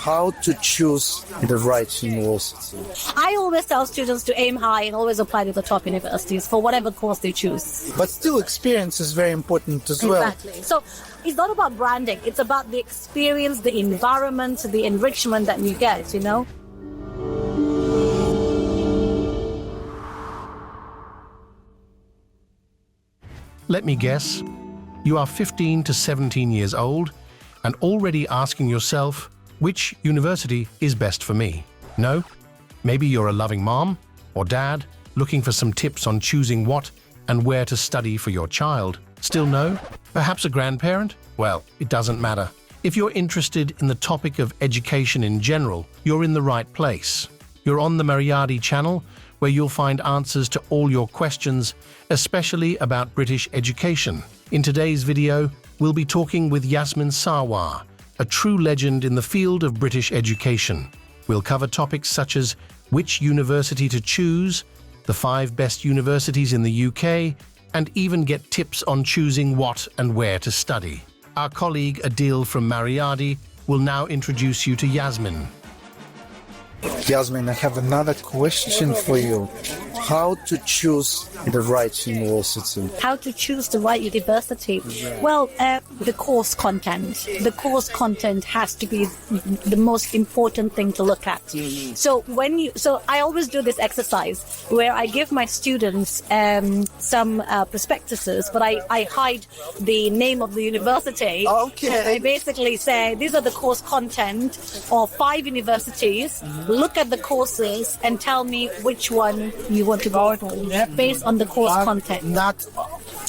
how to choose the right university? I always tell students to aim high and always apply to the top universities for whatever course they choose. But still, experience is very important as well. Exactly. So it's not about branding. It's about the experience, the environment, the enrichment that you get, you know? Let me guess, you are 15 to 17 years old and already asking yourself, which university is best for me? No? Maybe you're a loving mom or dad looking for some tips on choosing what and where to study for your child. Still no? Perhaps a grandparent? Well, it doesn't matter. If you're interested in the topic of education in general, you're in the right place. You're on the Maryadi channel, where you'll find answers to all your questions, especially about British education. In today's video, we'll be talking with Yasmin Sarwar, a true legend in the field of British education. We'll cover topics such as which university to choose, the 5 best universities in the UK, and even get tips on choosing what and where to study. Our colleague Adil from Maryadi will now introduce you to Yasmin. Yasmin, I have another question for you. How to choose the right university? How to choose the right university? Well, the course content. The course content has to be the most important thing to look at. So I always do this exercise where I give my students some prospectuses, but I hide the name of the university. Okay. I basically say these are the course content of 5 universities. Look at the courses and tell me which one you want to go for based on the course content.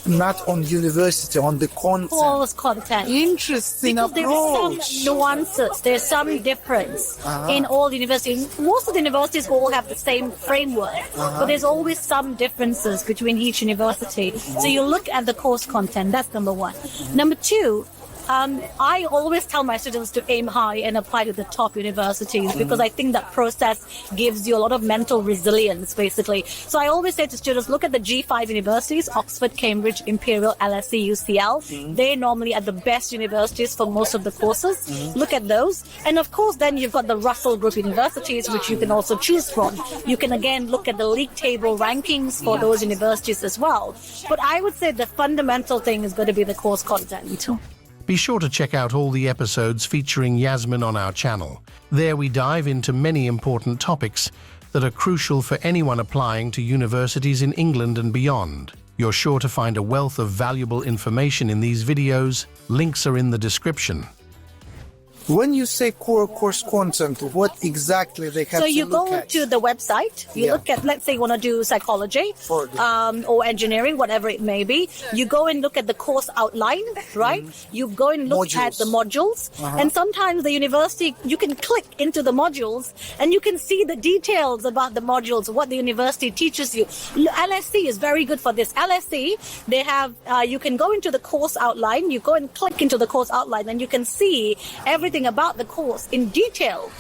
Not on university, on the content. Course content. Interesting because approach. There's some nuances, there's some difference in all universities. Most of the universities all have the same framework, but there's always some differences between each university. So you look at the course content, that's number 1. Number 2, I always tell my students to aim high and apply to the top universities because I think that process gives you a lot of mental resilience, basically. So I always say to students, look at the G5 universities, Oxford, Cambridge, Imperial, LSE, UCL. They normally are the best universities for most of the courses. Look at those. And of course, then you've got the Russell Group universities, which you can also choose from. You can again look at the league table rankings for those universities as well. But I would say the fundamental thing is going to be the course content. Be sure to check out all the episodes featuring Yasmin on our channel. There we dive into many important topics that are crucial for anyone applying to universities in England and beyond. You're sure to find a wealth of valuable information in these videos. Links are in the description. When you say core course content, what exactly they have to look at? So you go to the website, you look at, let's say you want to do psychology or engineering, whatever it may be. You go and look at the course outline, right? You go and look at the modules. And sometimes the university, you can click into the modules and you can see the details about the modules, what the university teaches you. LSE is very good for this. LSE, they have, you can go into the course outline, you go and click into the course outline and you can see everything about the course in detail.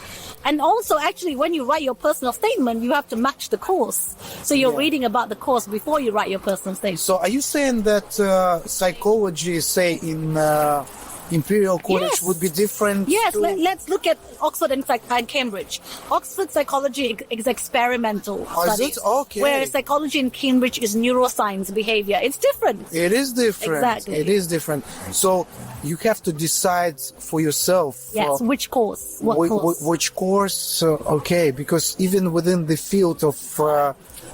And also, actually, when you write your personal statement, you have to match the course. So you're reading about the course before you write your personal statement. So are you saying that psychology, say, in Imperial College would be different? Yes, let's look at Oxford and Cambridge. Oxford psychology is experimental studies, whereas psychology in Cambridge is neuroscience, behavior. It's different. It is different. Exactly. It is different. So you have to decide for yourself. Yes, which course? What course? Which course? Okay, because even within the field of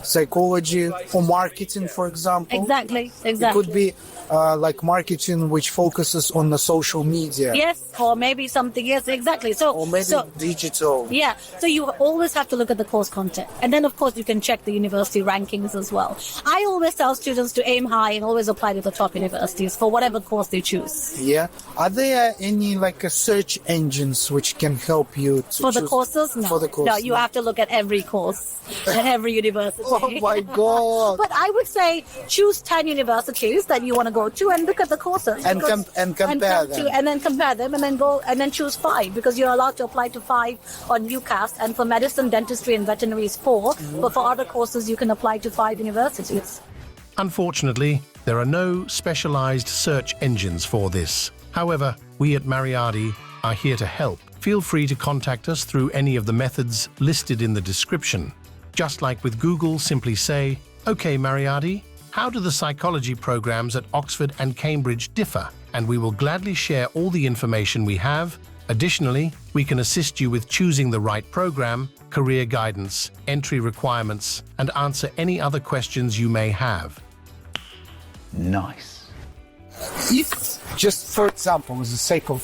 psychology or marketing, for example. Exactly. It could be like marketing which focuses on the social media. Yes, or maybe something. Yes, exactly. So, or maybe digital. Yeah. So you always have to look at the course content. And then, of course, you can check the university rankings as well. I always tell students to aim high and always apply to the top universities for whatever course they choose. Yeah. Are there any search engines which can help you to for the courses? No. For the course, no, you have to look at every course at every university. Oh my God. But I would say choose 10 universities that you want to go to and look at the courses. And compare them. And then compare them and then go and then choose 5 because you're allowed to apply to 5 on UCAS, and for medicine, dentistry and veterinary is 4. But for other courses, you can apply to 5 universities. Unfortunately, there are no specialized search engines for this. However, we at Maryadi are here to help. Feel free to contact us through any of the methods listed in the description. Just like with Google, simply say, "Okay, Maryadi, how do the psychology programs at Oxford and Cambridge differ?" And we will gladly share all the information we have. Additionally, we can assist you with choosing the right program, career guidance, entry requirements, and answer any other questions you may have. Nice. If, just for example, as the sake of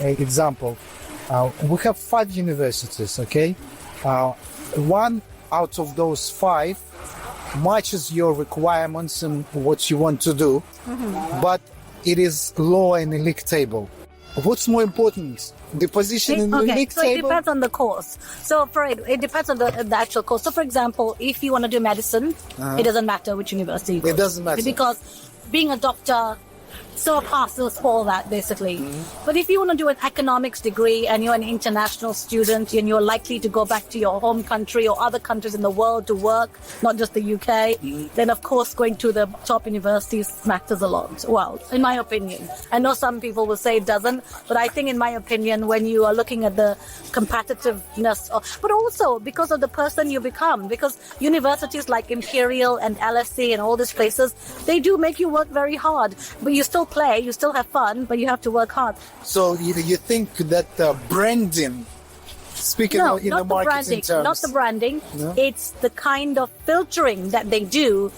example, we have 5 universities, okay? One out of those 5 matches your requirements and what you want to do, but it is lower in the league table. What's more important, the position in the league so table? it depends on the course. So it depends on the actual course. So for example, if you want to do medicine, it doesn't matter which university you go It doesn't matter. because being a doctor so passes all that basically. But if you want to do an economics degree and you're an international student and you're likely to go back to your home country or other countries in the world to work, not just the UK, then of course going to the top universities matters a lot. Well, in my opinion. I know some people will say it doesn't, but I think in my opinion, when you are looking at the competitiveness, but also because of the person you become, because universities like Imperial and LSE and all these places, they do make you work very hard, but you still play, you still have fun, but you have to work hard. So you think that branding, speaking No, in the not the marketing branding, terms, not the branding. No? It's the kind of filtering that they do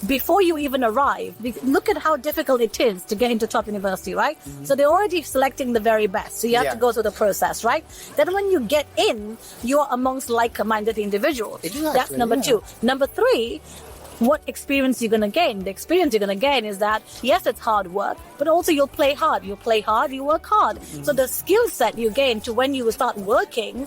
before you even arrive. Look at how difficult it is to get into top university, right? So they're already selecting the very best. So you have to go through the process, right? Then when you get in, you're amongst like-minded individuals. Exactly, That's number 2. Number 3, what experience you're going to gain. The experience you're going to gain is that, yes, it's hard work, but also you'll play hard. You play hard, you work hard. So the skill set you gain to when you start working,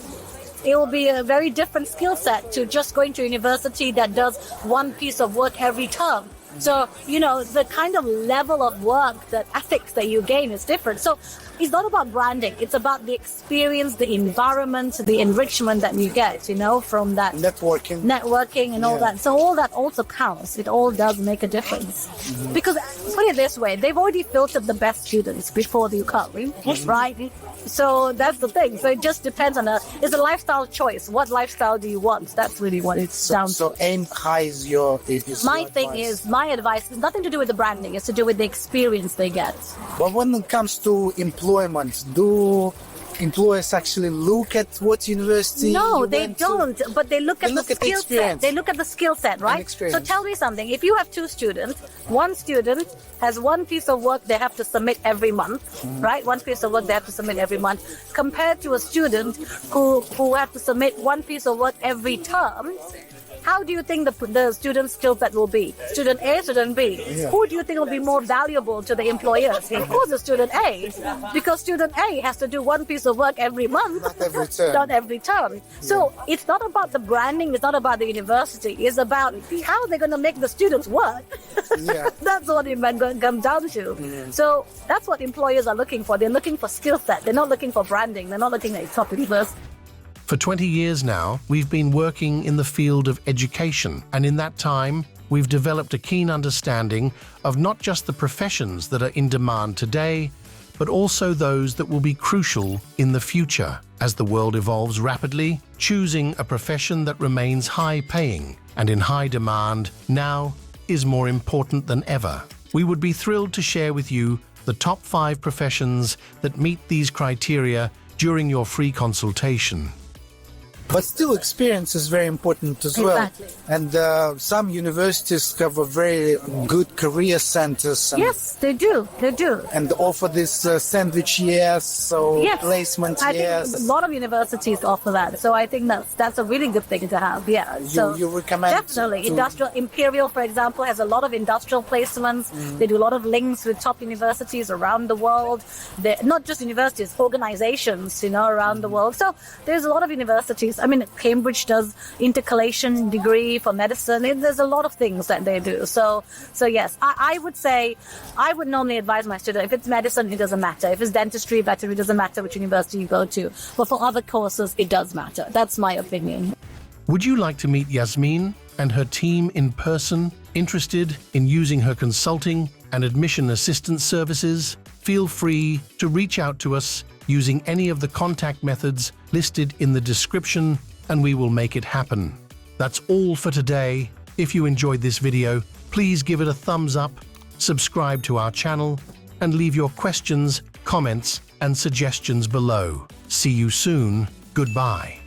it will be a very different skill set to just going to university that does one piece of work every term. So, the kind of level of work, the ethics that you gain is different. So it's not about branding. It's about the experience, the environment, the enrichment that you get, from that networking and all that. So all that also counts. It all does make a difference. Because put it this way, they've already filtered the best students before you come, right? So that's the thing. So it just depends on it's a lifestyle choice. What lifestyle do you want? That's really what it's down to. So aim high is my your thing advice. is, my advice is nothing to do with the branding. It's to do with the experience they get. But when it comes to employment, do employers actually look at what university No, you they went to? don't. But they look at the skill set. They look at the skill set, right? So tell me something. If you have 2 students, one student has one piece of work they have to submit every month, right? One piece of work they have to submit every month, compared to a student who have to submit one piece of work every term. How do you think the student skill set will be? Student A, student B. Yeah. Who do you think will be more valuable to the employers? Of course, the student A, because student A has to do one piece of work every month, Not every term. not every term. So it's not about the branding. It's not about the university. It's about how they're going to make the students work. Yeah. That's what it comes down to. So that's what employers are looking for. They're looking for skill set. They're not looking for branding. They're not looking at top university. For 20 years now, we've been working in the field of education, and in that time, we've developed a keen understanding of not just the professions that are in demand today, but also those that will be crucial in the future. As the world evolves rapidly, choosing a profession that remains high-paying and in high demand now is more important than ever. We would be thrilled to share with you the top 5 professions that meet these criteria during your free consultation. But still, experience is very important as well. Exactly. And some universities have a very good career centers. And, Yes, they do. They do. and offer this sandwich years, so Yes. placement I years. think a lot of universities offer that. So I think that's a really good thing to have. Yeah. So you recommend definitely. to- Industrial Imperial, for example, has a lot of industrial placements. They do a lot of links with top universities around the world. They're not just universities, organizations, around the world. So there's a lot of universities. I mean, Cambridge does intercalation degree for medicine. There's a lot of things that they do. So yes, I would say, I would normally advise my student, if it's medicine, it doesn't matter. If it's dentistry, veterinary, it doesn't matter which university you go to. But for other courses, it does matter. That's my opinion. Would you like to meet Yasmin and her team in person? Interested in using her consulting and admission assistance services? Feel free to reach out to us using any of the contact methods listed in the description, and we will make it happen. That's all for today. If you enjoyed this video, please give it a thumbs up, subscribe to our channel, and leave your questions, comments, and suggestions below. See you soon. Goodbye.